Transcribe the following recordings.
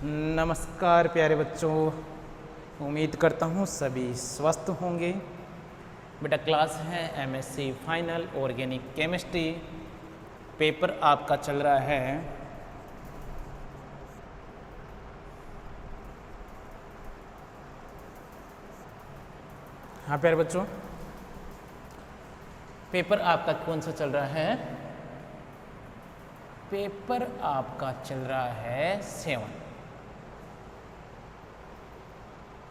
नमस्कार प्यारे बच्चों, उम्मीद करता हूँ सभी स्वस्थ होंगे। बेटा क्लास है MSc final organic chemistry. Paper आपका चल रहा है हाँ प्यारे बच्चों, पेपर आपका कौन सा चल रहा है? पेपर आपका चल रहा है 7।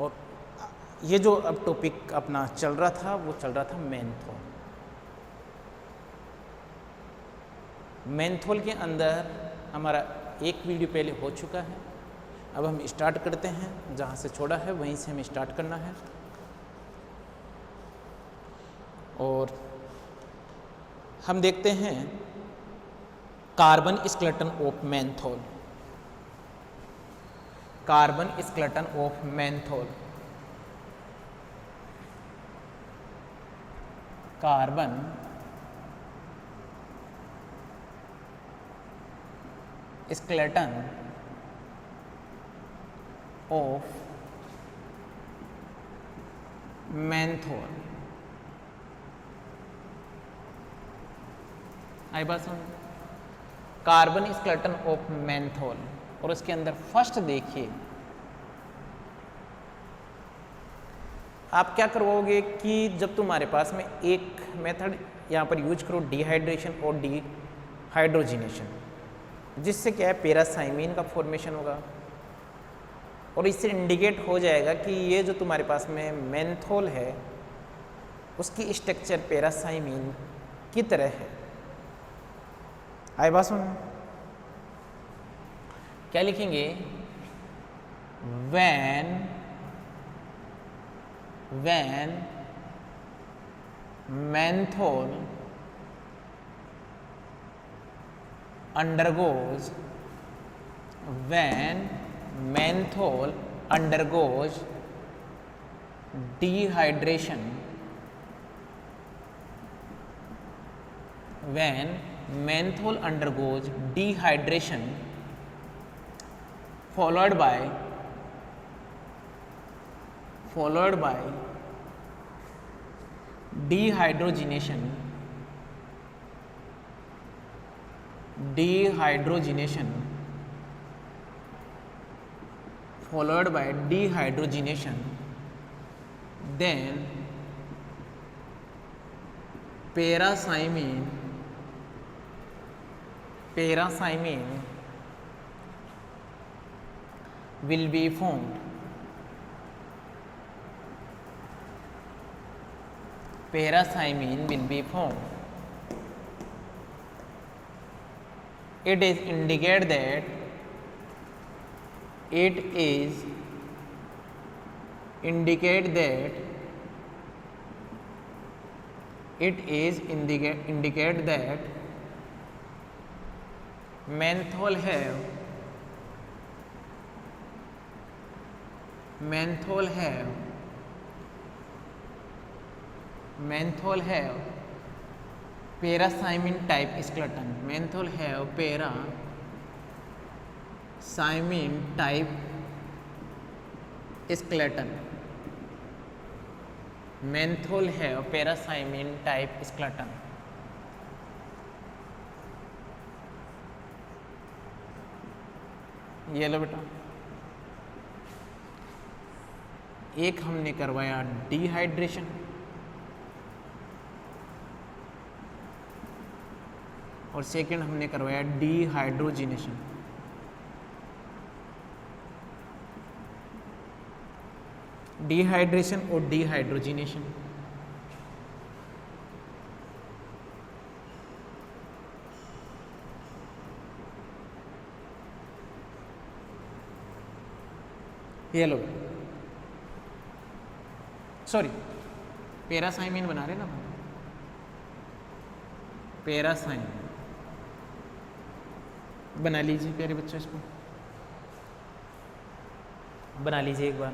और ये जो अब टॉपिक अपना चल रहा था वो चल रहा था मेंथोल। मेंथोल के अंदर हमारा एक वीडियो पहले हो चुका है। अब हम स्टार्ट करते हैं, जहाँ से छोड़ा है वहीं से हमें स्टार्ट करना है। और हम देखते हैं carbon skeleton of menthol. Carbon skeleton of menthol, carbon skeleton of menthol. आई बात समझ? Carbon skeleton of menthol. और उसके अंदर फर्स्ट देखिए, आप क्या करवाओगे कि जब तुम्हारे पास में एक मेथड यहाँ पर यूज करो डिहाइड्रेशन और डिहाइड्रोजिनेशन, जिससे क्या है पैरासाइमिन का फॉर्मेशन होगा। और इससे इंडिकेट हो जाएगा कि ये जो तुम्हारे पास में मेंथोल है उसकी स्ट्रक्चर पैरासाइमिन की तरह है। आई बात सुन, क्या लिखेंगे? when menthol undergoes dehydration, when menthol undergoes dehydration followed by dehydrogenation followed by dehydrogenation, then पैरासाइमिन will be formed. Parasamin will be formed. It is indicate that menthol have parasamin type skeleton. Menthol have parasamin type skeleton. Menthol have parasamin type skeleton. ये लो बेटा, एक हमने करवाया dehydration और second हमने करवाया dehydrogenation. Dehydration और dehydrogenation, ये लो, सॉरी पैरासाइमिन बना रहे ना, पैरासाइमिन बना लीजिए प्यारे बच्चों, इसको बना लीजिए एक बार।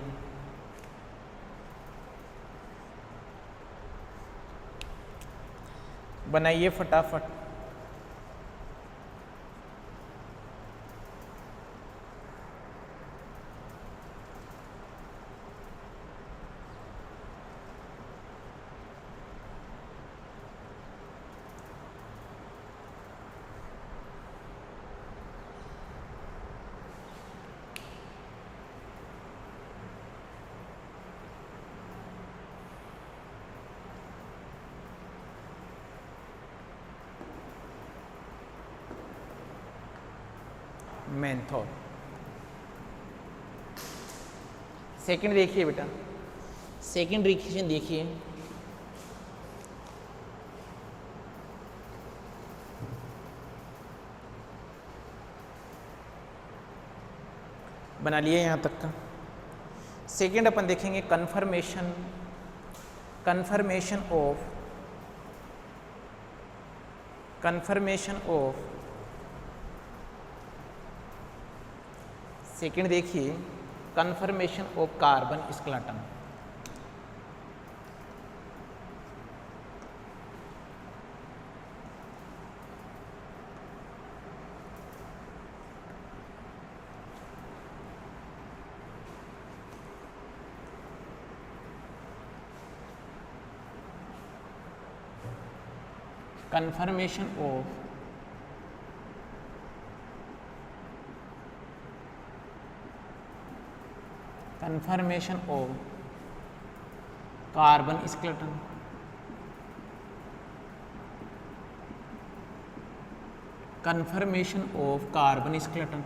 बनाइए फटाफट। मेंथोल। सेकंड देखिए बेटा, सेकंड रिएक्शन देखिए, बना लिए यहाँ तक का। सेकंड अपन देखेंगे कन्फर्मेशन ऑफ सेकंड देखिए confirmation of carbon skeleton. Confirmation of carbon skeleton, confirmation of carbon skeleton।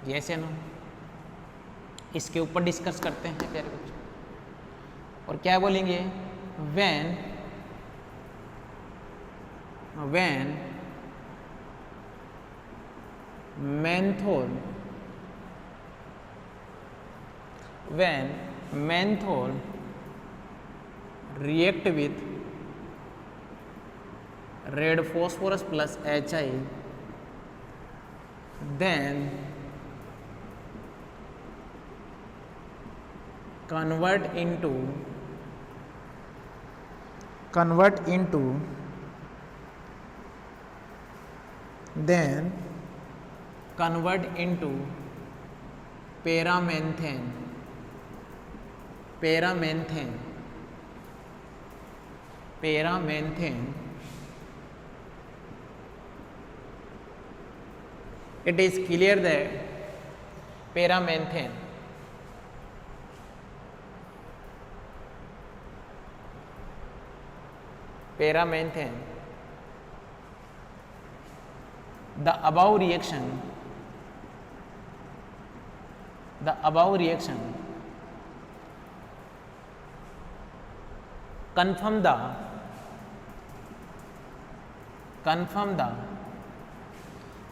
Yes या नो, इसके ऊपर डिस्कस करते हैं प्यारे बच्चों। और क्या बोलेंगे, when menthol react with red phosphorus plus Hi, then convert into पैरामेंथेन। It is clear that पैरामेंथेन the above reaction confirm the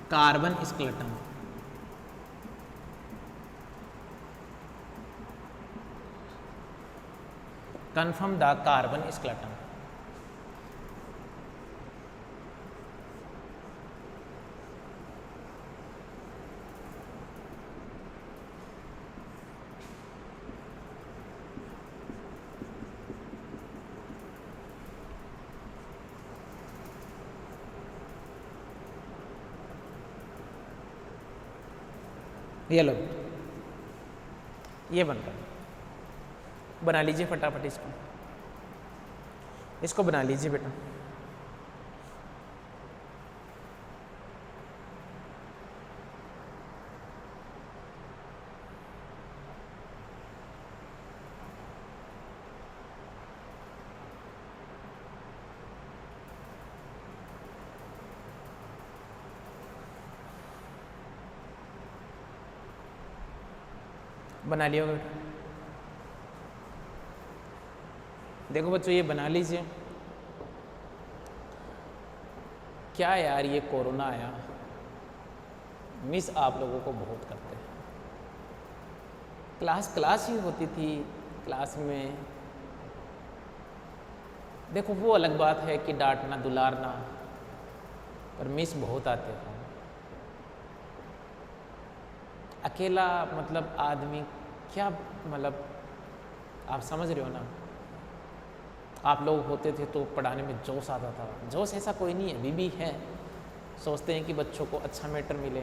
carbon skeleton। ये लो, ये बनकर बना लीजिए फटाफट, इसको बना लीजिए बेटा। बना लिया होगा बेटा। देखो बच्चों, ये बना लीजिए। क्या यार, ये कोरोना आया, मिस आप लोगों को बहुत करते हैं। क्लास ही होती थी, क्लास में देखो वो अलग बात है कि डांटना दुलारना, पर मिस बहुत आते हैं। अकेला मतलब आदमी क्या, मतलब आप समझ रहे हो ना। आप लोग होते थे तो पढ़ाने में जोश आता था। जोश ऐसा कोई नहीं है, अभी भी है। सोचते हैं कि बच्चों को अच्छा मैटर मिले,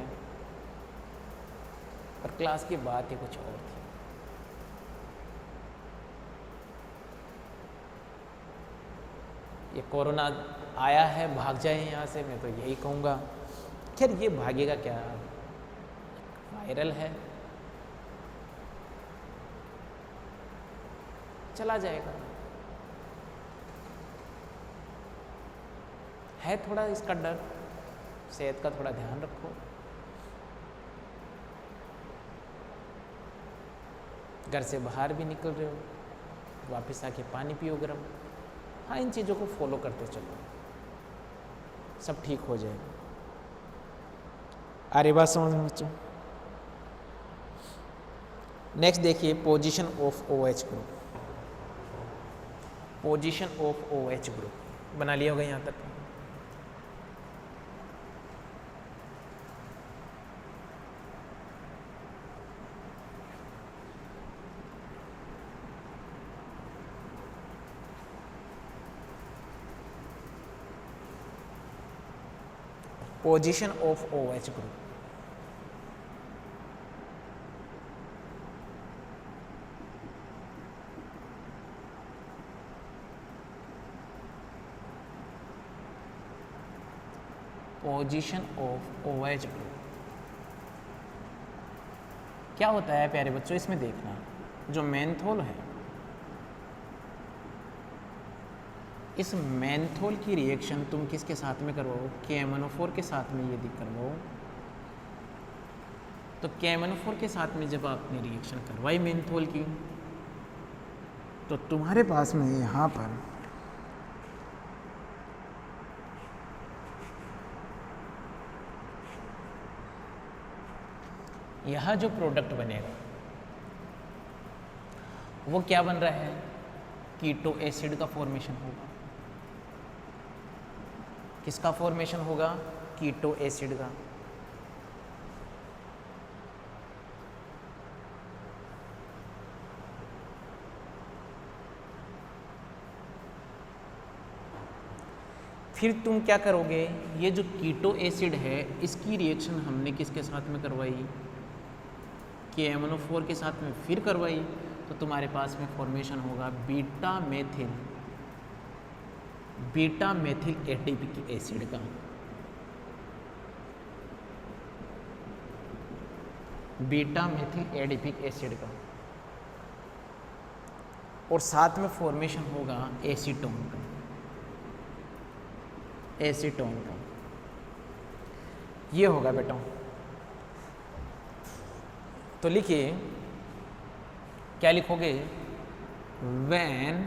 पर क्लास की बात ही कुछ और थी। ये कोरोना आया है, भाग जाए यहाँ से, मैं तो यही कहूँगा। खैर ये भागेगा क्या, वायरल है, चला जाएगा। है थोड़ा इसका डर, सेहत का थोड़ा ध्यान रखो। घर से बाहर भी निकल रहे हो, वापस आके पानी पियो गर्म। हाँ, इन चीज़ों को फॉलो करते चलो, सब ठीक हो जाएगा। आ रही बात समझ में बच्चों? नेक्स्ट देखिए position of OH group. Position of OH group बना लिया होगा यहाँ तक। Position of OH group. Position of OH group क्या होता है प्यारे बच्चों? इसमें देखना, जो मेंथोल है, इस मेंथोल की रिएक्शन तुम किसके साथ में करवाओ? KMnO4 के साथ में यदि करवाओ, तो KMnO4 के साथ में जब आपने रिएक्शन करवाई मेंथोल की, तो तुम्हारे पास में यहाँ पर यह जो प्रोडक्ट बनेगा वो क्या बन रहा है? कीटो एसिड का फॉर्मेशन होगा। किसका फॉर्मेशन होगा? कीटो एसिड का। फिर तुम क्या करोगे? ये जो कीटो एसिड है इसकी रिएक्शन हमने किसके साथ में करवाई? KMnO4 के साथ में फिर करवाई, तो तुम्हारे पास में फॉर्मेशन होगा बीटा मेथिल एडिपिक एसिड का। बीटा मेथिल एडिपिक एसिड का, और साथ में फॉर्मेशन होगा एसीटोन का। एसीटोन का ये होगा बेटा। तो लिखिए, क्या लिखोगे? When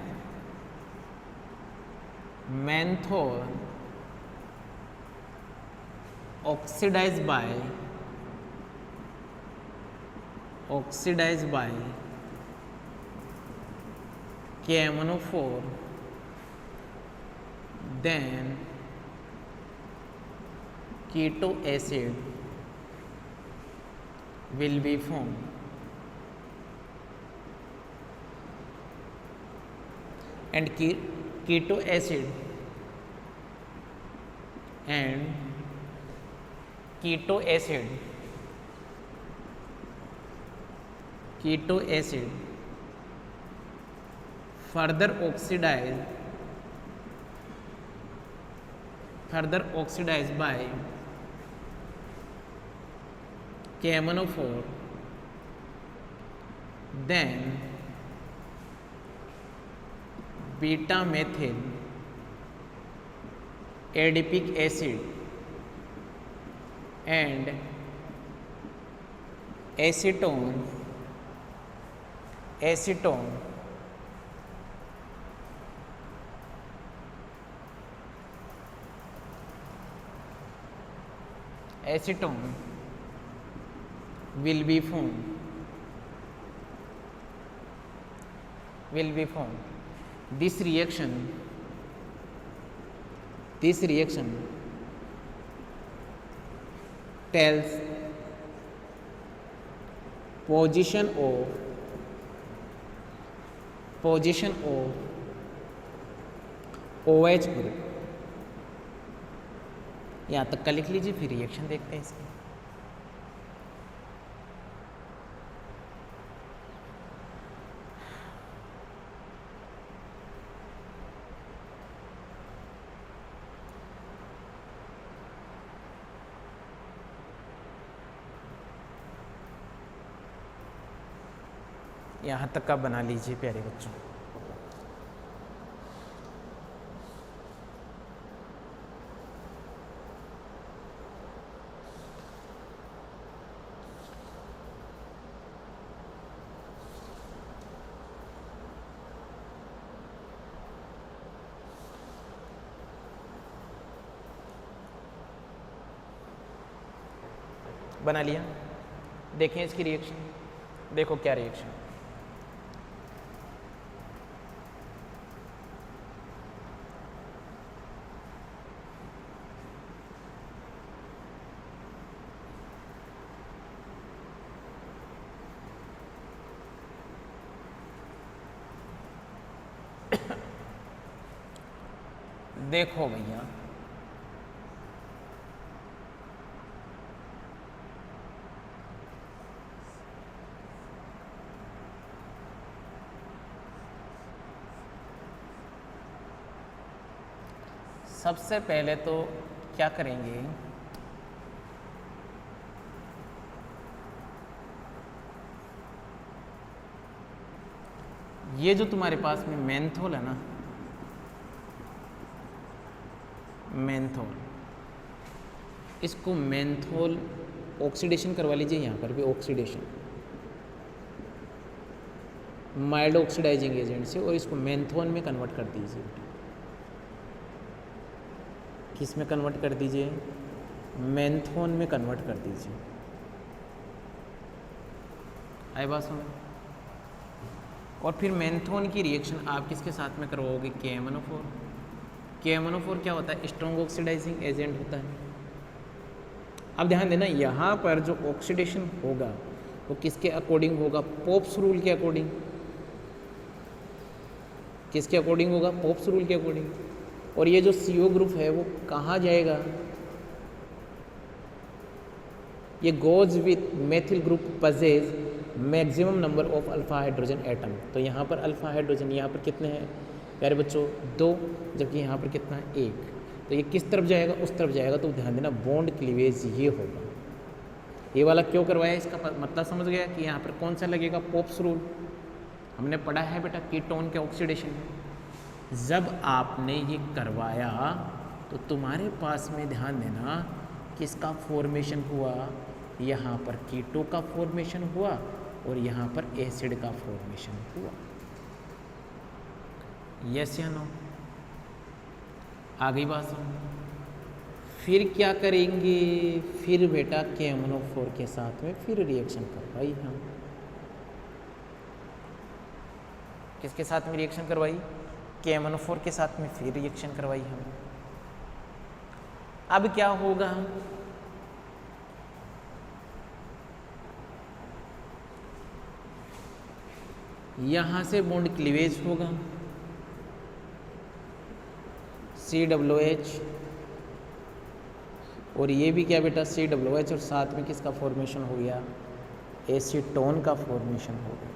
menthol oxidized by KMnO4, then keto acid will be formed. And keto acid further oxidized by KMnO4, then beta methyl adipic acid and acetone will be formed. This reaction tells position of OH group. यहाँ तक का लिख लीजिए, फिर reaction देखते हैं इसकी। यहाँ तक का बना लीजिए प्यारे बच्चों। बना लिया। देखें इसकी रिएक्शन, देखो क्या रिएक्शन। देखो भैया, सबसे पहले तो क्या करेंगे, ये जो तुम्हारे पास में मेंथोल है ना, मेंथोल, इसको मेंथोल ऑक्सीडेशन करवा लीजिए, यहाँ पर भी ऑक्सीडेशन माइल्ड ऑक्सीडाइजिंग एजेंट से, और इसको मेंथोन में कन्वर्ट कर दीजिए। किस में कन्वर्ट कर दीजिए? मेंथोन में कन्वर्ट कर दीजिए। आई बात समझ? और फिर मेंथोन की रिएक्शन आप किसके साथ में करवाओगे? KMnO4। KMnO4 क्या होता है? स्ट्रॉन्ग ऑक्सीडाइजिंग एजेंट होता है। अब ध्यान देना, यहाँ पर जो ऑक्सीडेशन होगा वो किसके अकॉर्डिंग होगा? पोप्स रूल के अकॉर्डिंग। किसके अकॉर्डिंग होगा? पोप्स रूल के अकॉर्डिंग। और ये जो CO ग्रुप है वो कहाँ जाएगा? ये goes with methyl group पजेज maximum number of alpha hydrogen atom. तो यहाँ पर अल्फा हाइड्रोजन यहाँ पर कितने हैं प्यारे बच्चों? 2, जबकि यहाँ पर कितना है? 1। तो ये किस तरफ जाएगा? उस तरफ जाएगा। तो ध्यान देना, बॉन्ड क्लीवेज ये होगा। ये वाला क्यों करवाया, इसका मतलब समझ गया कि यहाँ पर कौन सा लगेगा? Pops rule. हमने पढ़ा है बेटा कीटोन के ऑक्सीडेशन में। जब आपने ये करवाया तो तुम्हारे पास में ध्यान देना किसका फॉर्मेशन हुआ? यहाँ पर कीटो का फॉर्मेशन हुआ और यहाँ पर एसिड का फॉर्मेशन हुआ। यस या नो? आ गई बात समझ? फिर क्या करेंगे? फिर बेटा KMnO4 के साथ में फिर रिएक्शन करवाई हम। किसके साथ में रिएक्शन करवाई? KMnO4 के साथ में फिर रिएक्शन करवाई हम। अब क्या होगा? यहां से बॉन्ड क्लीवेज होगा, COOH, और ये भी क्या बेटा? COOH, और साथ में किसका फॉर्मेशन हो गया? एसीटोन का फॉर्मेशन हो गया।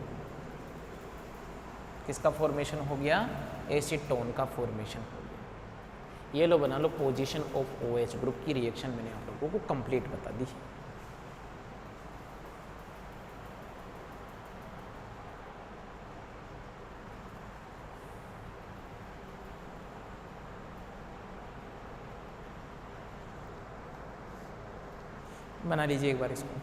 किसका फॉर्मेशन हो गया? एसीटोन का फॉर्मेशन हो गया। ये लो बना लो पोजीशन ऑफ OH ग्रुप की रिएक्शन मैंने आप लोगों को कंप्लीट बता दी। बना लीजिए एक बार इसको।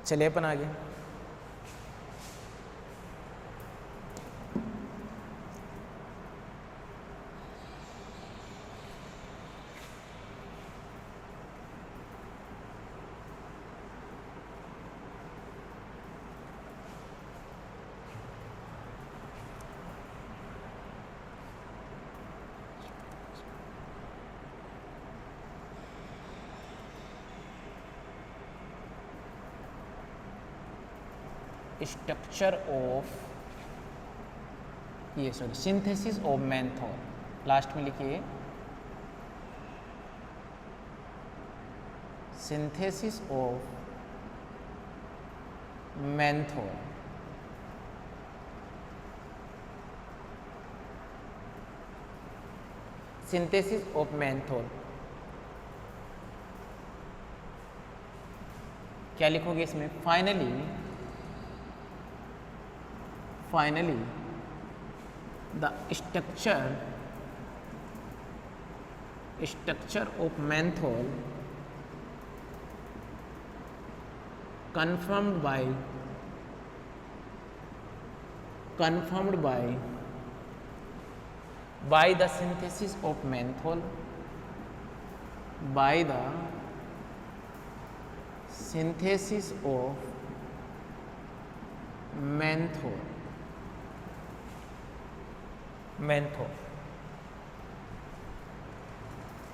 चलिए अपन आगे। स्ट्रक्चर ऑफ ये sorry synthesis of menthol, last में लिखिए synthesis of menthol. Synthesis of menthol क्या लिखोगे इसमें? Finally the structure of menthol confirmed by the synthesis of menthol, by the synthesis of menthol.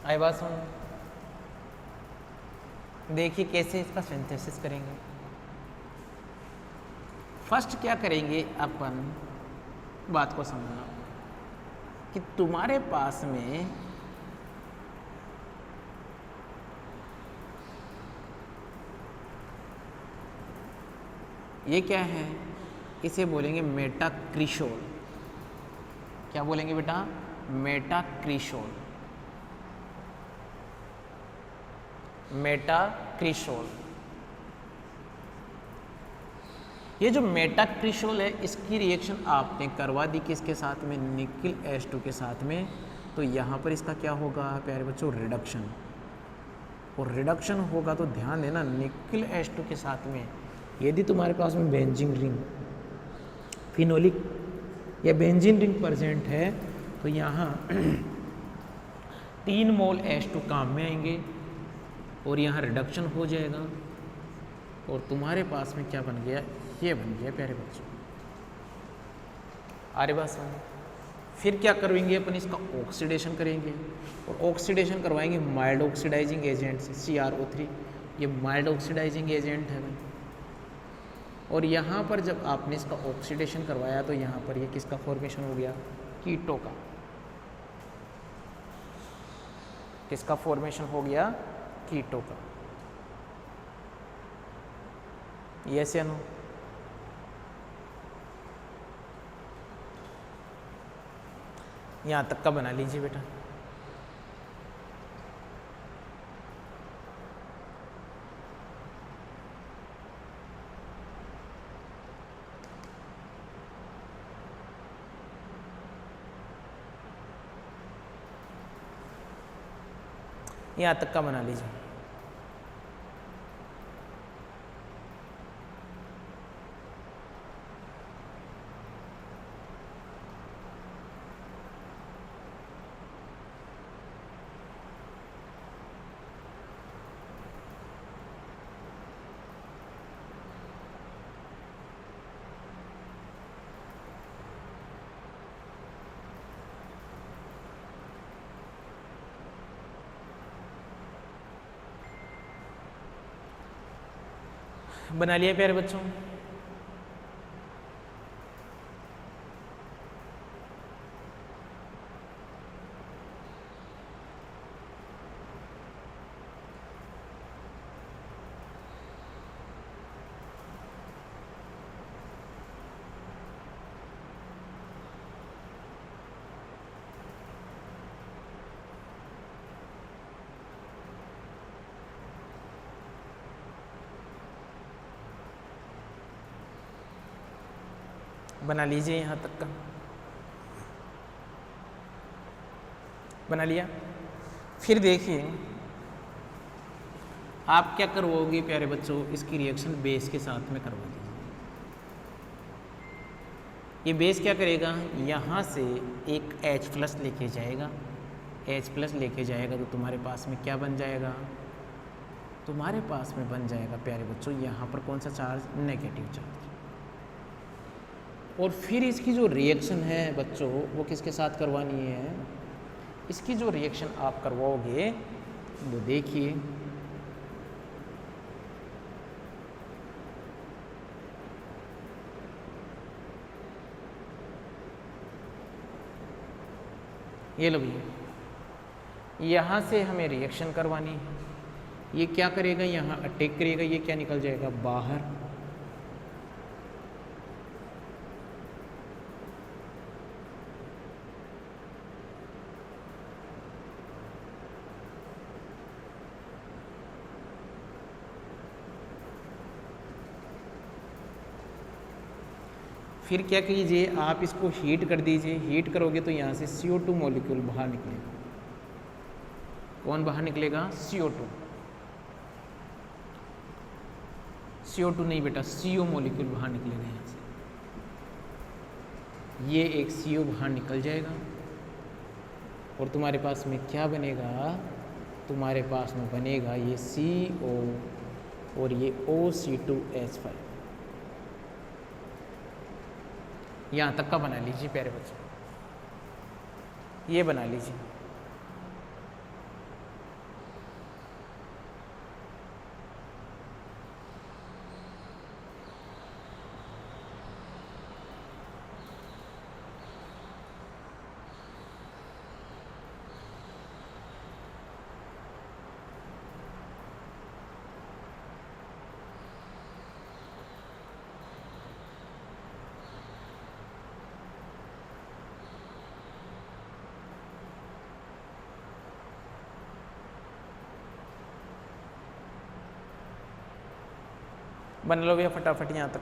आई बात समझ? देखिए कैसे इसका सिंथेसिस करेंगे। फर्स्ट क्या करेंगे अपन, बात को समझना कि तुम्हारे पास में ये क्या है, इसे बोलेंगे मेटाक्रिसोल। क्या बोलेंगे बेटा? मेटाक्रिसोल। मेटाक्रिसोल। ये जो मेटाक्रिसोल है इसकी रिएक्शन आपने करवा दी किसके साथ में? निकिल H2 के साथ में। तो यहाँ पर इसका क्या होगा प्यारे बच्चों? रिडक्शन। और रिडक्शन होगा तो ध्यान देना निकिल H2 के साथ में यदि तुम्हारे पास में बेंजीन रिंग, फिनोलिक या बेंजीन रिंग प्रेजेंट है तो यहाँ 3 मोल H2 काम में आएंगे और यहाँ रिडक्शन हो जाएगा और तुम्हारे पास में क्या बन गया? ये बन गया प्यारे बच्चों। अरे बस फिर क्या करेंगे अपन? इसका ऑक्सीडेशन करेंगे और ऑक्सीडेशन करवाएंगे माइल्ड ऑक्सीडाइजिंग एजेंट से, CrO3। ये माइल्ड ऑक्सीडाइजिंग एजेंट है भाई। और यहाँ पर जब आपने इसका ऑक्सीडेशन करवाया तो यहाँ पर ये किसका फॉर्मेशन हो गया? कीटो का। किसका फॉर्मेशन हो गया? कीटो का। यस या नो? यहाँ तक का बना लीजिए बेटा। यहाँ तक का बना लीजिए। बना लिया प्यारे बच्चों? बना लीजिए। यहाँ तक का बना लिया। फिर देखिए आप क्या करवाओगे प्यारे बच्चों? इसकी रिएक्शन बेस के साथ में करवा दीजिए। ये बेस क्या करेगा? यहाँ से एक H+ लेके जाएगा। H+ लेके जाएगा तो तुम्हारे पास में क्या बन जाएगा? तुम्हारे पास में बन जाएगा प्यारे बच्चों यहाँ पर कौन सा चार्ज? Negative charge. और फिर इसकी जो रिएक्शन है बच्चों वो किसके साथ करवानी है? इसकी जो रिएक्शन आप करवाओगे वो देखिए, ये लो भैया, यहाँ से हमें रिएक्शन करवानी है। ये क्या करेगा? यहाँ अटैक करेगा, ये क्या निकल जाएगा? बाहर। फिर क्या कीजिए? आप इसको हीट कर दीजिए। हीट करोगे तो यहाँ से CO2 मॉलिक्यूल बाहर निकलेगा। कौन बाहर निकलेगा? CO2। CO2 नहीं बेटा, CO मॉलिक्यूल बाहर निकलेगा यहाँ से, ये एक CO बाहर निकल जाएगा और तुम्हारे पास में क्या बनेगा, तुम्हारे पास में बनेगा ये CO और ये OC2H5। यहाँ तक का बना लीजिए प्यारे बच्चों, ये बना लीजिए। बना लो भैया फटाफट यहाँ तक।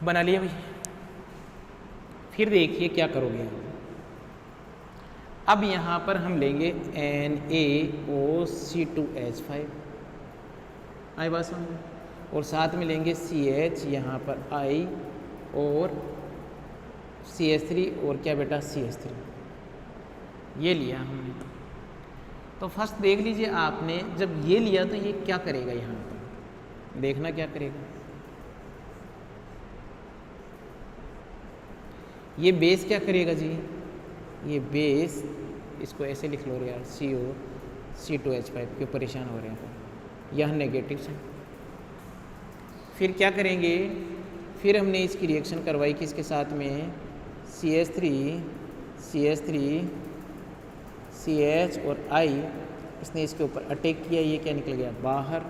बना लिया भाई। फिर देखिए क्या करोगे आप। अब यहाँ पर हम लेंगे NaOC2H5, आई बात समझ, और साथ में लेंगे CH यहाँ पर I और CH3 और क्या बेटा CH3, ये लिया हमने। तो फर्स्ट देख लीजिए आपने, जब ये लिया तो ये क्या करेगा, यहाँ पर देखना क्या करेगा। ये बेस क्या करेगा जी, ये बेस इसको ऐसे लिख लो यार, CO2H5, क्यों परेशान हो रहे हैं, यह नेगेटिव से। फिर क्या करेंगे, फिर हमने इसकी रिएक्शन करवाई किसके साथ में, CH3 CH और I, इसने इसके ऊपर अटैक किया, ये क्या निकल गया बाहर।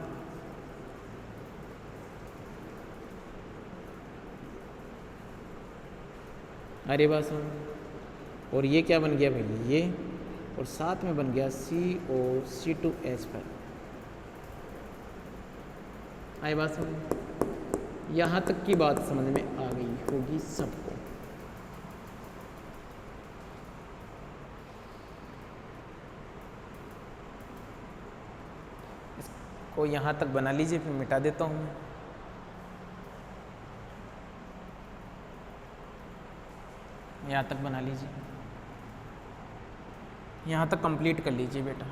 अरे बस, और ये क्या बन गया भाई, ये, और साथ में बन गया COC2H5। आई बात समझ, यहाँ तक की बात समझ में आ गई होगी सबको। इसको यहाँ तक बना लीजिए, फिर मिटा देता हूँ मैं। यहाँ तक बना लीजिए, यहाँ तक कंप्लीट कर लीजिए बेटा।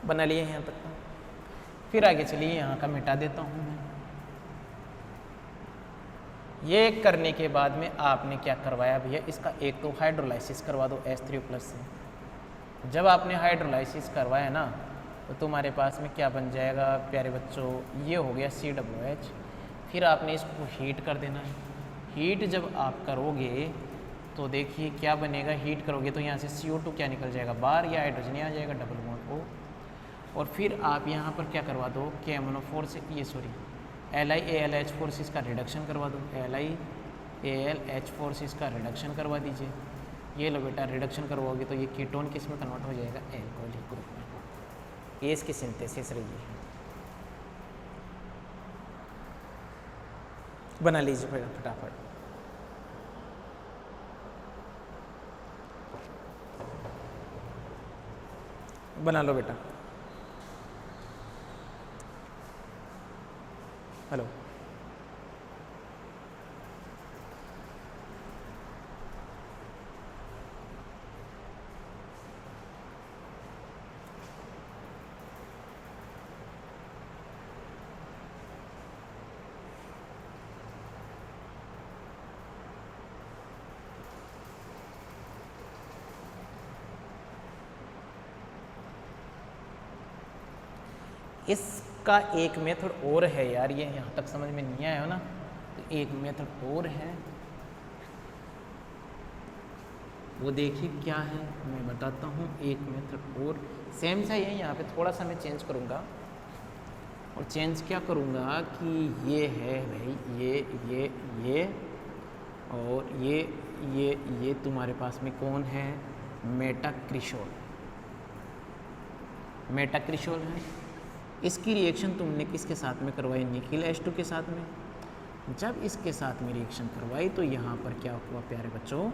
बना लिए यहाँ तक का। फिर आगे चलिए, यहाँ का मिटा देता हूँ मैं। ये करने के बाद में आपने क्या करवाया भैया, इसका एक तो हाइड्रोलाइसिस करवा दो H3+ से। जब आपने हाइड्रोलाइसिस करवाया ना, तो तुम्हारे पास में क्या बन जाएगा प्यारे बच्चों, ये हो गया COOH। फिर आपने इसको हीट कर देना है। हीट जब आप करोगे तो देखिए क्या बनेगा, हीट करोगे तो यहाँ से CO2 क्या निकल जाएगा बाहर, या हाइड्रोजन आ जाएगा डबल बॉन्ड O। और फिर आप यहाँ पर क्या करवा दो, KMnO4 से LiAlH4 से इसका रिडक्शन करवा दो, LiAlH4 से इसका रिडक्शन करवा दीजिए। ये लो बेटा, रिडक्शन करवाओगे तो ये कीटोन किस में कन्वर्ट हो जाएगा, एल्कोहलिक ग्रुप में। ये इसकी सिंथेसिस रही है। बना लीजिए फटाफट। बना लो बेटा। हेलो, इसका एक मेथड और है यार, ये यहाँ तक समझ में नहीं आया हो ना, तो एक मेथड और है, वो देखिए क्या है, मैं बताता हूँ। एक मेथड और सेम सा ही है, यहाँ पे थोड़ा सा मैं चेंज करूँगा, और चेंज क्या करूँगा कि ये है भाई, ये और ये तुम्हारे पास में कौन है, मेटाक्रिशोल। मेटाक्रिशोल है, इसकी रिएक्शन तुमने किसके साथ में करवाई, निकिल H2 के साथ में। जब इसके साथ में रिएक्शन करवाई तो यहाँ पर क्या हुआ प्यारे बच्चों,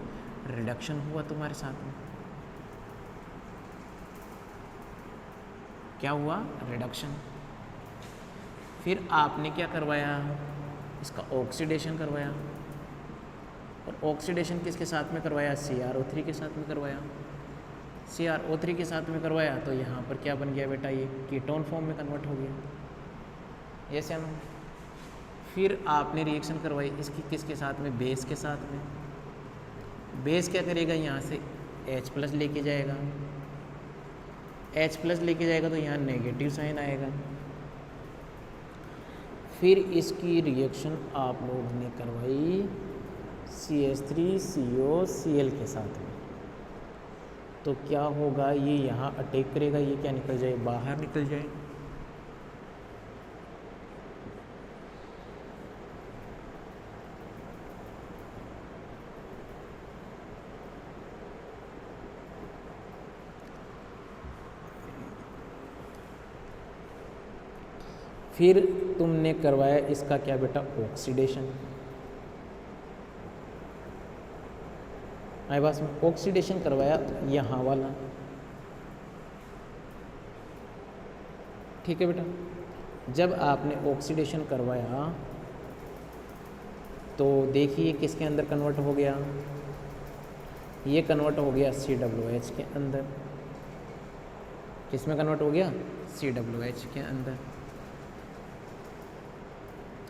रिडक्शन हुआ तुम्हारे साथ में। क्या हुआ, रिडक्शन। फिर आपने क्या करवाया, इसका ऑक्सीडेशन करवाया, और ऑक्सीडेशन किसके साथ में करवाया, CrO3 के साथ में करवाया। CrO3 के साथ में करवाया तो यहाँ पर क्या बन गया बेटा, ये कीटोन फॉर्म में कन्वर्ट हो गया। ये सेम। फिर आपने रिएक्शन करवाई इसकी किसके साथ में, बेस के साथ में। बेस क्या करेगा, यहाँ से H+ लेके जाएगा, H+ लेके जाएगा तो यहाँ नेगेटिव साइन आएगा। फिर इसकी रिएक्शन आप लोगों ने करवाई CH3COCl के साथ में, तो क्या होगा, ये यहाँ अटैक करेगा, ये क्या निकल जाए, बाहर निकल जाए। फिर तुमने करवाया इसका क्या बेटा, ऑक्सीडेशन। आई बस में ऑक्सीडेशन करवाया यहाँ वाला, ठीक है बेटा। जब आपने ऑक्सीडेशन करवाया तो देखिए किसके अंदर कन्वर्ट हो गया, ये कन्वर्ट हो गया COOH के अंदर। किस में कन्वर्ट हो गया, COOH के अंदर।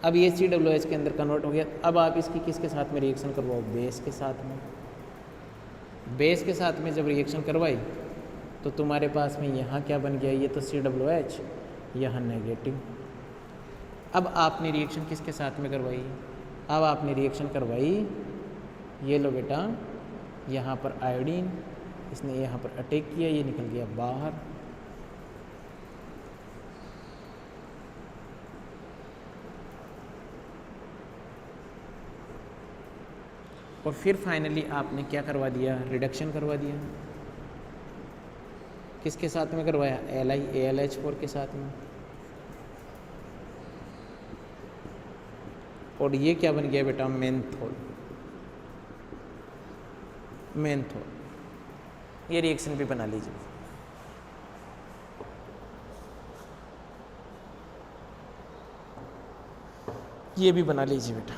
अब ये COOH के अंदर कन्वर्ट हो गया, अब आप इसकी किसके साथ में रिएक्शन करवाओ, बेस के साथ में। बेस के साथ में जब रिएक्शन करवाई तो तुम्हारे पास में यहाँ क्या बन गया, ये तो COOH, यहाँ नेगेटिव। अब आपने रिएक्शन किसके साथ में करवाई, अब आपने रिएक्शन करवाई, ये लो बेटा, यहाँ पर आयोडीन, इसने यहाँ पर अटैक किया, ये निकल गया बाहर। और फिर फाइनली आपने क्या करवा दिया, रिडक्शन करवा दिया। किसके साथ में करवाया, AlH4 के साथ में। और ये क्या बन गया बेटा, मेंथोल। मेंथोल, ये रिएक्शन भी बना लीजिए। ये भी बना लीजिए बेटा।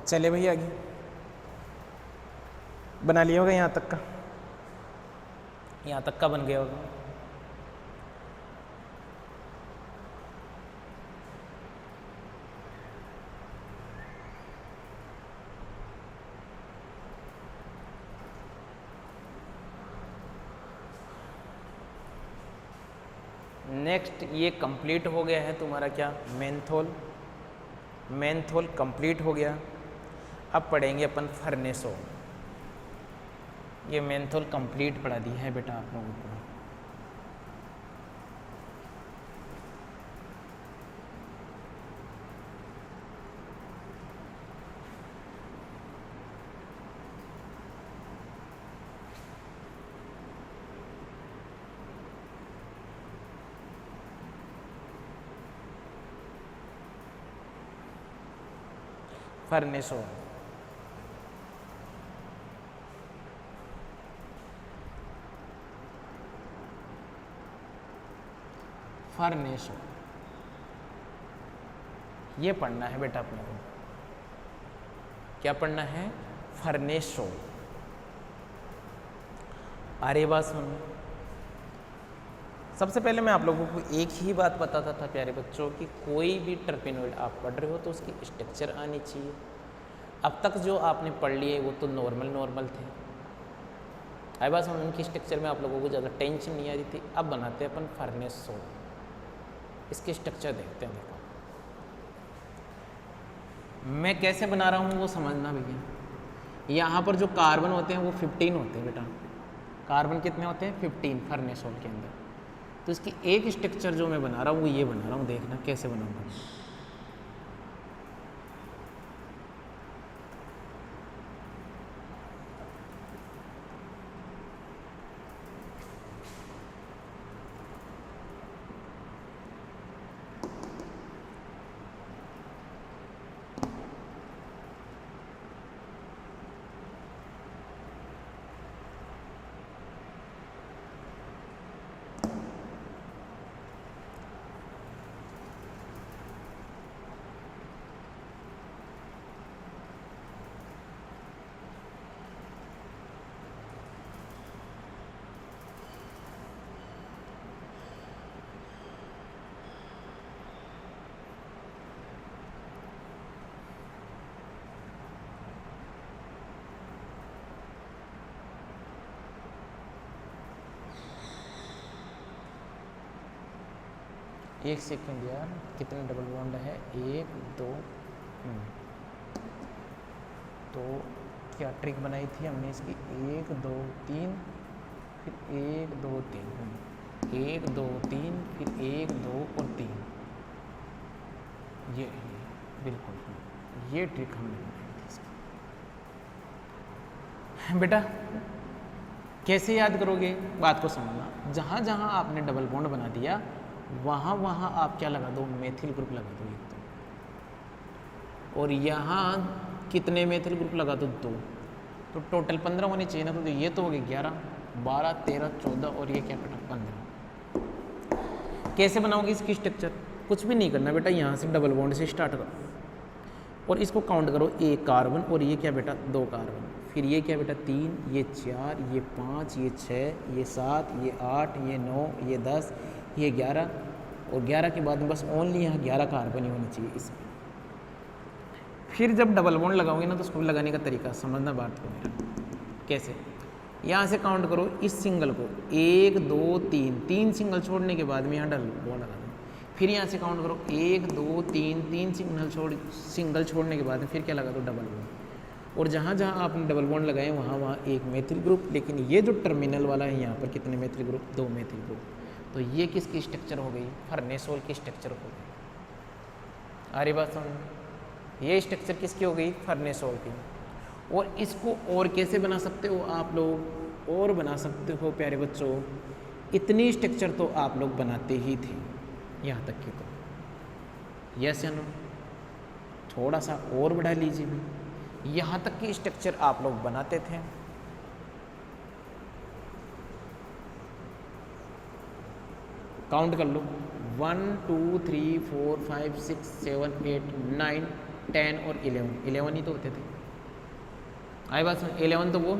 चले भैया आगे बना लिया होगा, यहाँ तक का, यहाँ तक का बन गया होगा। नेक्स्ट ये कंप्लीट हो गया है तुम्हारा क्या, मेंथोल। मेंथोल कंप्लीट हो गया। अब पढ़ेंगे अपन फर्नेसोल। ये मेंथोल कंप्लीट पढ़ा दी है बेटा आप लोगों को। फर्नेसोल फर्नेसोल ये पढ़ना है बेटा अपने को। क्या पढ़ना है? फर्नेसोल। अरे बात सुन, सबसे पहले मैं आप लोगों को एक ही बात बताता था प्यारे बच्चों कि कोई भी टर्पेनॉइड आप पढ़ रहे हो तो उसकी स्ट्रक्चर आनी चाहिए। अब तक जो आपने पढ़ लिए वो तो नॉर्मल थे। आई बात समझ, उनकी स्ट्रक्चर में आप लोगों को ज़्यादा टेंशन नहीं आ रही थी। अब बनाते हैं अपन फर्नेसोल। इसके स्ट्रक्चर देखते हैं। देखो मैं कैसे बना रहा हूँ वो समझना भैया। यहाँ पर जो कार्बन होते हैं वो 15 होते हैं बेटा। कार्बन कितने होते हैं? 15 फर्नेसोल के अंदर। तो इसकी एक स्ट्रक्चर जो मैं बना रहा हूँ वो ये बना रहा हूँ, देखना कैसे बनाऊंगा। एक सेकंड यार, कितने डबल बॉन्ड है? 1 2 तो क्या ट्रिक बनाई थी हमने इसकी? 1 2 3 फिर 1 2 3 1 2 3 फिर 1 2 और 3। ये बिल्कुल ये ट्रिक हमने बनाई थी इसकी। बेटा कैसे याद करोगे? बात को समझना। जहाँ जहाँ आपने डबल बॉन्ड बना दिया वहाँ वहाँ आप क्या लगा दो? मेथिल ग्रुप लगा दो एक तो। और यहाँ कितने मेथिल ग्रुप लगा दो? 2। तो टोटल 15 होने चाहिए ना। तो ये तो हो गए 11 12 13 14 और ये क्या बेटा 15। कैसे बनाओगे इसकी स्ट्रक्चर? कुछ भी नहीं करना बेटा, यहाँ से डबल बॉन्ड से स्टार्ट करो और इसको काउंट करो। 1 कार्बन और ये क्या बेटा 2 कार्बन। फिर ये क्या बेटा 3, ये 4, ये 5, ये 6, ये 7, ये 8, ये 9, ये 10, ये 11 और 11 के बाद में बस ओनली यहाँ 11 कार्बन ही होनी चाहिए इसमें। फिर जब डबल बॉन्ड लगाओगे ना तो उसको लगाने का तरीका समझना बात को मेरा। कैसे? यहाँ से काउंट करो इस सिंगल को 1 2 3 सिंगल छोड़ने के बाद में यहाँ डबल बॉन्ड लगा दो। फिर यहाँ से काउंट करो 1 2 3 सिंगल छोड़ने के बाद में फिर क्या लगा दो? Double bond. और जहाँ जहाँ आपने डबल बॉन्ड लगाए वहाँ वहाँ एक मेथिल ग्रुप। लेकिन ये जो टर्मिनल वाला है यहाँ पर कितने मेथिल ग्रुप? 2 methyl group. तो ये किसकी स्ट्रक्चर हो गई? फर्नेसोल की स्ट्रक्चर हो गई। अरे बात समझ, ये स्ट्रक्चर किसकी हो गई? फर्नेसोल की। और इसको और कैसे बना सकते हो आप लोग? और बना सकते हो प्यारे बच्चों, इतनी स्ट्रक्चर तो आप लोग बनाते ही थे यहाँ तक की। तो यस या नो? थोड़ा सा और बढ़ा लीजिए भी। यहाँ तक की स्ट्रक्चर आप लोग बनाते थे। काउंट कर लो 1 2 3 4 5 6 7 8 9 10 और 11 ही तो होते थे। आई बात सुन, 11 तो वो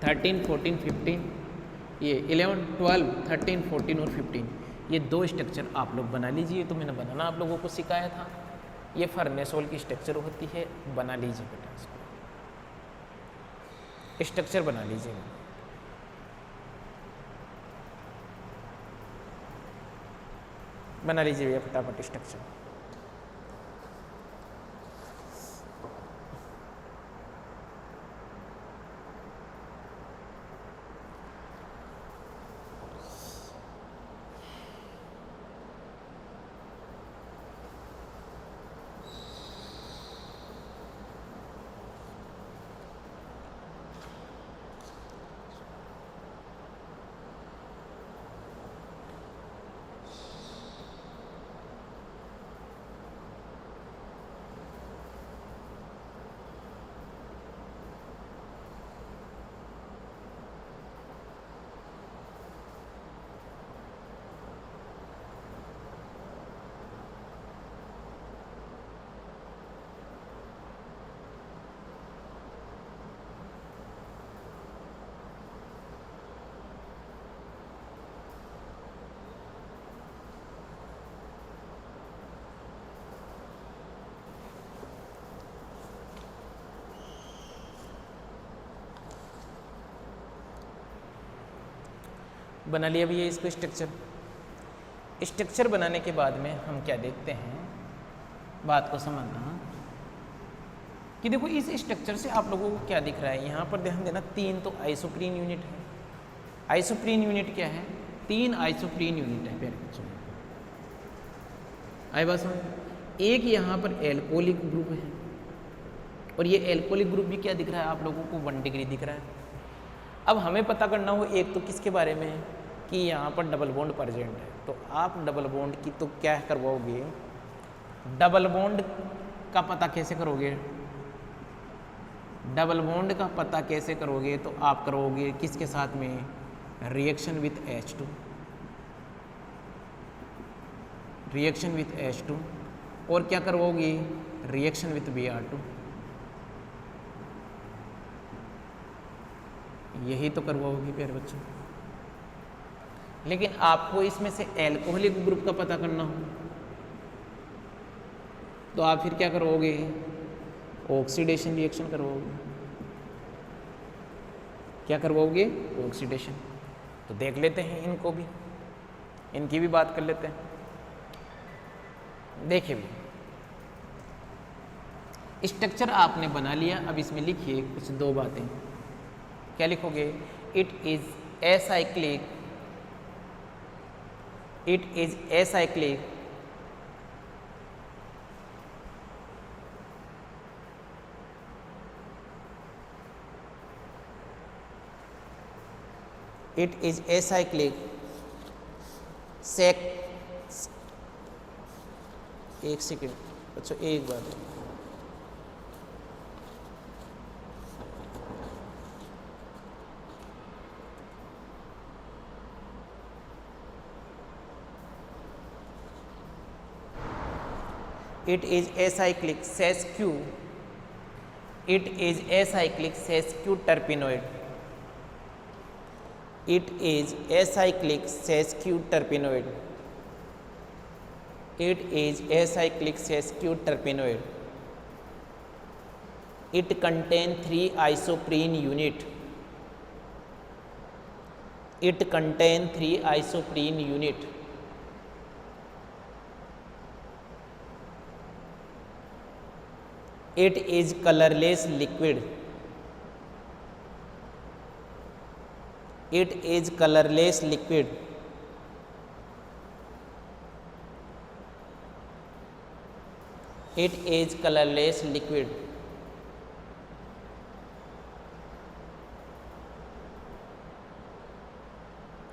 13 14 15, ये 11 12 13 14 और 15, ये 2 स्ट्रक्चर आप लोग बना लीजिए। तो मैंने बनाना आप लोगों को सिखाया था। ये फर्नेसोल की स्ट्रक्चर होती है, बना लीजिए बेटा। इसको स्ट्रक्चर बना लीजिएगा। बना लीजिए भैया फटाफट स्ट्रक्चर। बना लिया भैया इसको स्ट्रक्चर। स्ट्रक्चर बनाने के बाद में हम क्या देखते हैं, बात को समझना कि देखो इस स्ट्रक्चर से आप लोगों को क्या दिख रहा है। यहाँ पर ध्यान देना 3 तो आइसोप्रीन यूनिट है। आइसोप्रीन यूनिट क्या है, 3 आइसोप्रीन यूनिट है प्यारे बच्चों। आई बात समझ। एक यहाँ पर एल्कोहलिक ग्रुप है और ये एल्कोहलिक ग्रुप भी क्या दिख रहा है आप लोगों को, 1 डिग्री दिख रहा है। अब हमें पता करना हो एक तो किसके बारे में कि यहाँ पर डबल बॉन्ड प्रेजेंट है, तो आप डबल बॉन्ड की तो क्या करवाओगे, डबल बॉन्ड का पता कैसे करोगे, डबल बॉन्ड का पता कैसे करोगे, तो आप करोगे किसके साथ में, reaction with H2, reaction with H2, और क्या करवाओगे, रिएक्शन विथ Br2। यही तो करवाओगे प्यारे बच्चों। लेकिन आपको इसमें से एल्कोहलिक ग्रुप का पता करना हो तो आप फिर क्या करोगे, ऑक्सीडेशन रिएक्शन करवाओगे। क्या करवाओगे, ऑक्सीडेशन। तो देख लेते हैं इनको भी, इनकी भी बात कर लेते हैं। देखिए भी स्ट्रक्चर आपने बना लिया, अब इसमें लिखिए कुछ 2 बातें। क्या लिखोगे, it is acyclic, it is acyclic, it is acyclic sec, एक सेकेंड, अच्छा एक बार, it is acyclic sesqu, it is acyclic sesquiterpenoid, it is acyclic sesquiterpenoid, it is acyclic sesquiterpenoid, it contains 3 isoprene unit, it contains 3 isoprene unit, it is colorless liquid, it is colorless liquid, it is colorless liquid,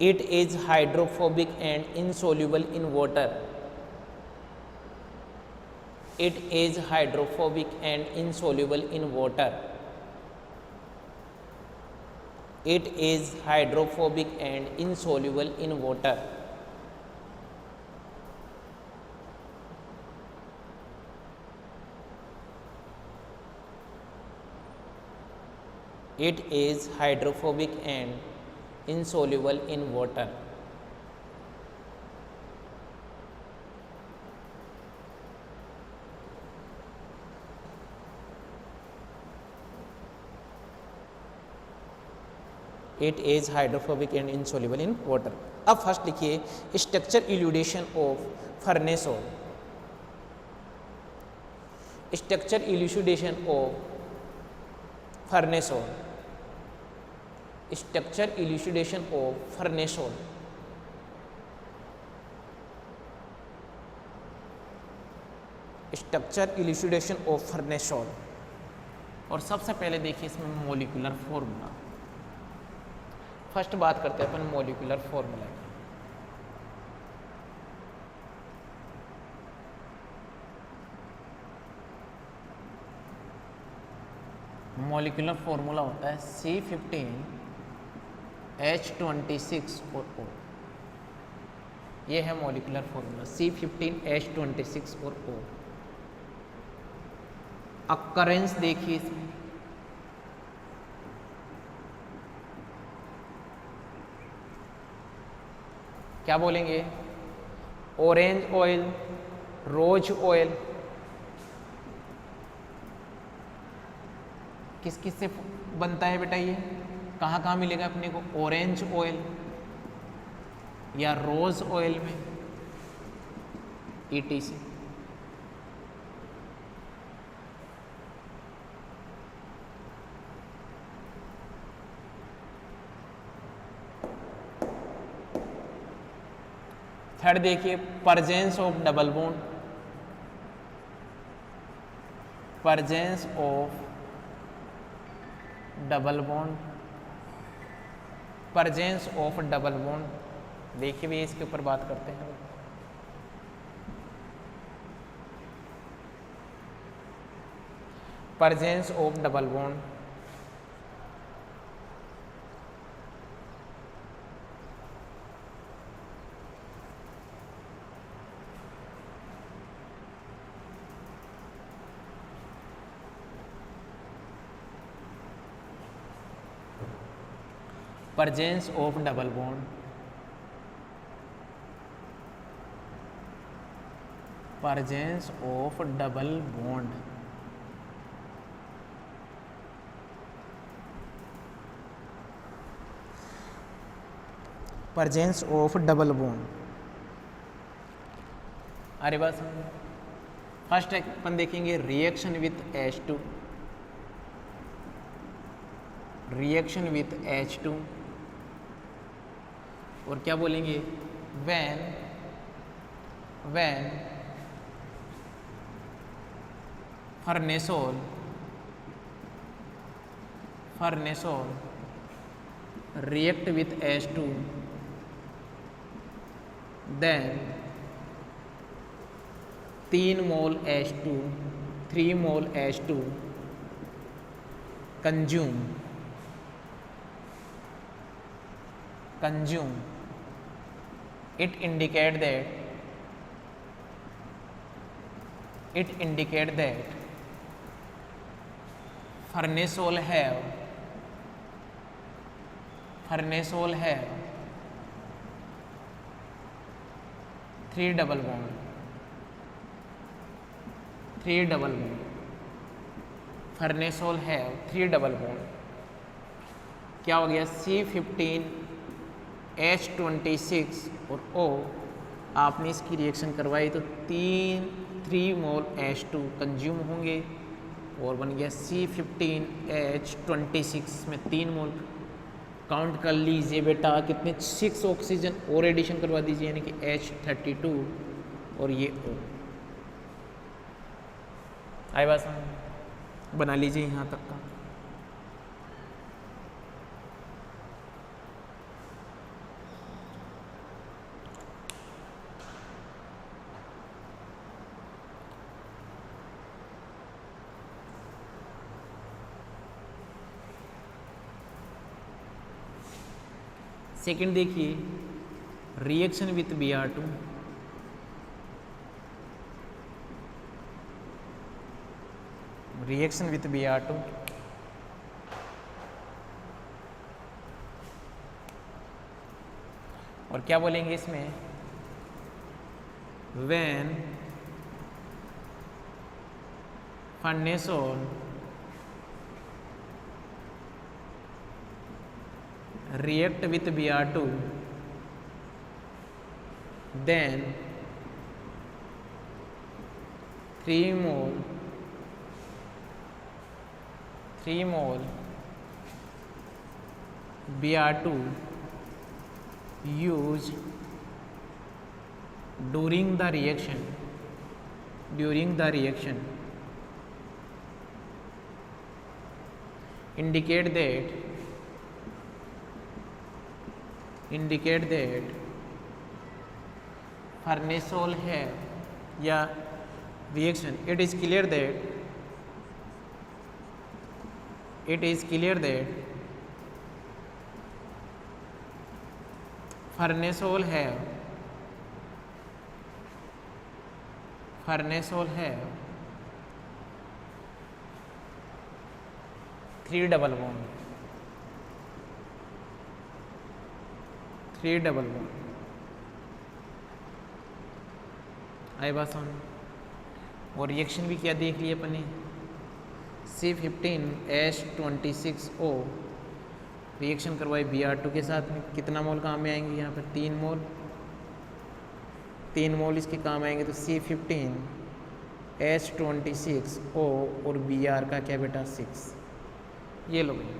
it is hydrophobic and insoluble in water, it is hydrophobic and insoluble in water, it is hydrophobic and insoluble in water, it is hydrophobic and insoluble in water. It is hydrophobic and insoluble in water. अब first लिखिए structure elucidation of farnesol, structure elucidation of farnesol, structure elucidation of farnesol. Structure elucidation of farnesol. और सबसे पहले देखिए इसमें molecular formula. First बात करते हैं अपन मॉलिक्यूलर फॉर्मूला की। मॉलिक्यूलर फॉर्मूला होता है C15H26 और O। ये है मॉलिक्यूलर फॉर्मूला C15H26 और O। अकरेंस देखिए इसमें, क्या बोलेंगे, ऑरेंज ऑयल, रोज ऑयल। किस किस से बनता है बेटा, ये कहाँ कहाँ मिलेगा अपने को, ऑरेंज ऑयल, या रोज ऑयल में, ETC। थर्ड देखिए, presence of double bond, presence of double bond, presence of double bond. देखिए भी इसके ऊपर बात करते हैं। Presence of double bond, presence of double bond, presence of double bond, presence of double bond। अरे बस फर्स्ट अपन देखेंगे reaction with H2, reaction with H2, और क्या बोलेंगे, when farnesol react with H2, then 3 mole H2, 3 mole H2 consume, it indicate that farnesol have 3 double bond, farnesol have 3 double bond। क्या हो गया, C15H26 और O, आपने इसकी रिएक्शन करवाई तो 3 मोल H2 कंज्यूम होंगे और बन गया C15H26 में 3 मोल। काउंट कर लीजिए बेटा कितने, 6 ऑक्सीजन और एडिशन करवा दीजिए, यानी कि H32 और ये O। आई बात समझ, बना लीजिए यहाँ तक का। सेकंड देखिए, reaction with Br2, reaction with Br2, और क्या बोलेंगे इसमें, when farnesol react with Br2, then 3 mole Br2 used during the reaction indicate that farnesol है या reaction, it is clear that farnesol have 3 double bond, आई बात समझ। और रिएक्शन भी क्या देख लिए अपने, C15H26O रिएक्शन करवाई Br2 के साथ में, कितना मोल काम में आएंगे यहाँ पर, 3 मोल 3 मोल इसके काम आएंगे, तो C15H26O और Br का क्या बेटा 6। ये लो भैया।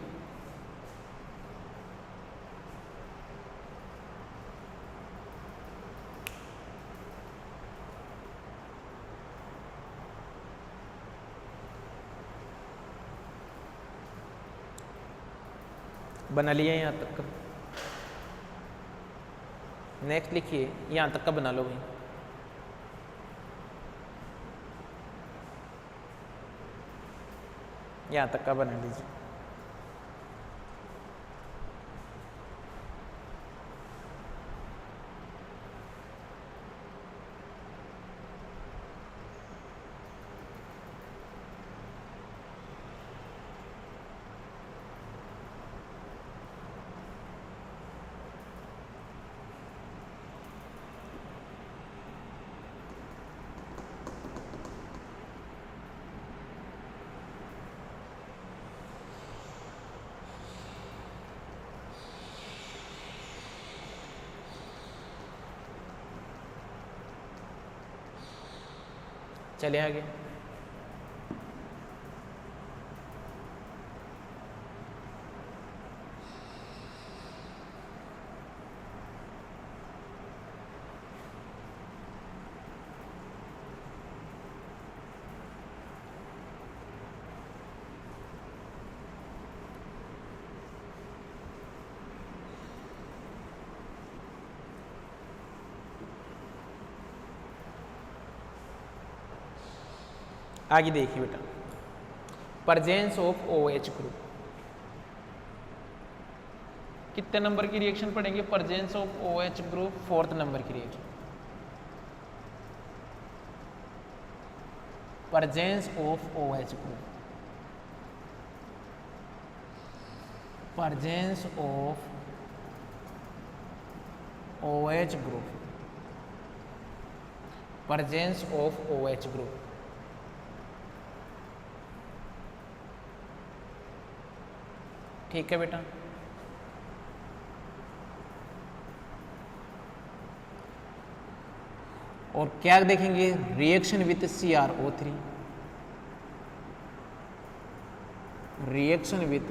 बना लिया यहाँ तक का। नेक्स्ट लिखिए, यहाँ तक का बना लो भाई। यहाँ तक का बना लीजिए। चलिए आगे। आगे देखिए बेटा, प्रेजेंस ऑफ OH ग्रुप। कितने नंबर की रिएक्शन पढ़ेंगे? Presence of OH group 4th number की reaction. Presence of OH group, presence of OH group, presence of OH group. ठीक है बेटा। और क्या देखेंगे? Reaction with CrO3, reaction with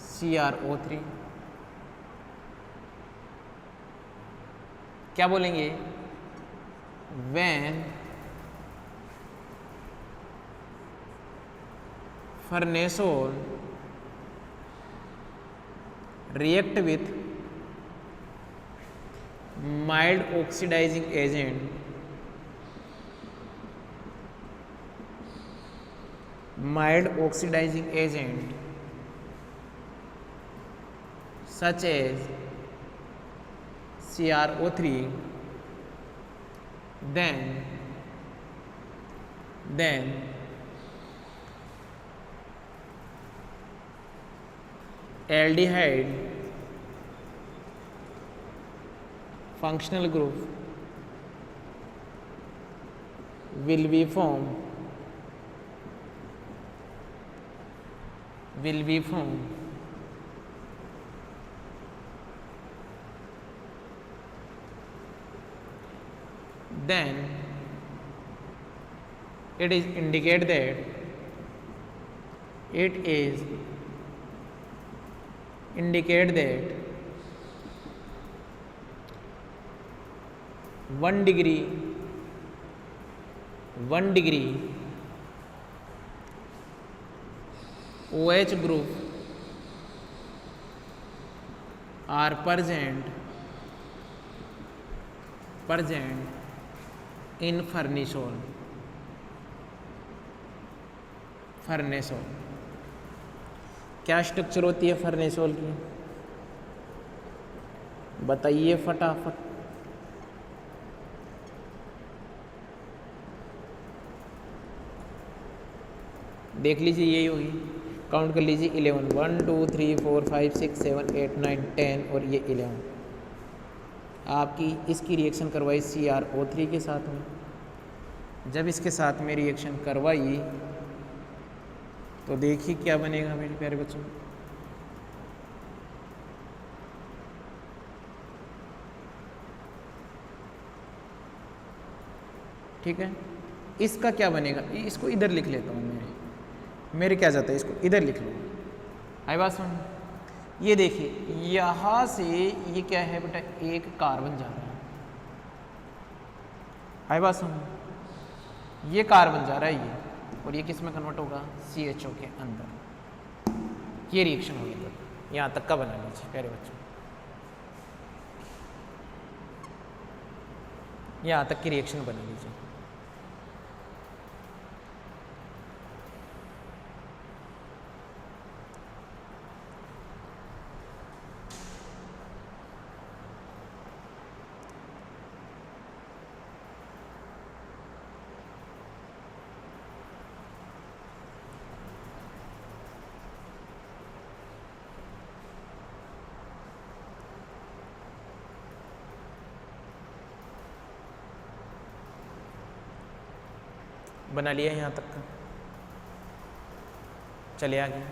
CrO3। क्या बोलेंगे? When farnesol react with mild oxidizing agent, mild oxidizing agent such as CrO3, then aldehyde functional group will be formed, then it is indicate that indicate that 1 degree OH group are present in farnesol। क्या structure होती है फर्नेसोल की? बताइए फटाफट। देख लीजिए, यही होगी। काउंट कर लीजिए 11, 1 2 3 4 5 6 7 8 9 10 और ये 11। आपकी इसकी रिएक्शन करवाई CrO3 के साथ में। जब इसके साथ में रिएक्शन करवाई तो देखिए क्या बनेगा मेरे प्यारे बच्चों। ठीक है। इसका क्या बनेगा, इसको इधर लिख लेता हूँ, मेरे क्या जाता है, इसको इधर लिख लो। आई बात समझ? ये देखिए यहाँ से ये क्या है बेटा, एक कार्बन जा रहा है। आई बात समझ? ये कार्बन जा रहा है ये, और ये किस में कन्वर्ट होगा, CHO के अंदर। ये रिएक्शन होगी। यहाँ तक का बना लीजिए प्यारे बच्चों, यहाँ तक की रिएक्शन बना लीजिए। बना लिया यहाँ तक का, चले आगे।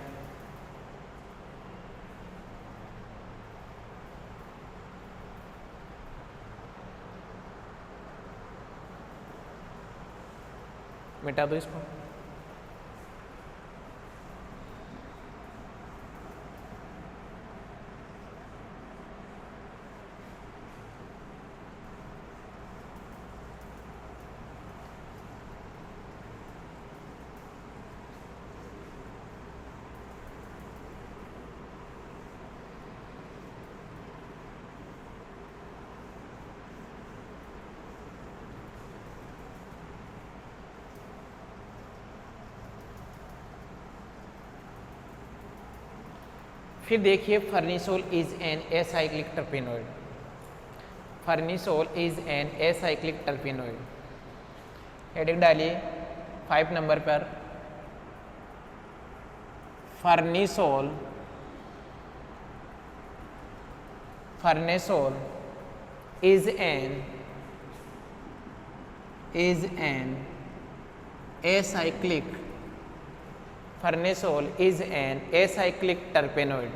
मिटा दो इसको। फिर देखिए farnesol is an acyclic terpenoid. Farnesol is an acyclic terpenoid. Heading डालिए 5 नंबर पर, farnesol is an acyclic Farnesol is an acyclic terpenoid.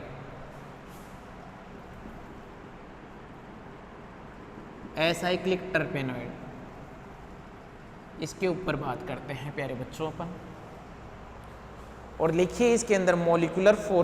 Acyclic terpenoid, इसके ऊपर बात करते हैं प्यारे बच्चों अपन। और लिखिए इसके अंदर मॉलिक्यूलर फोर्स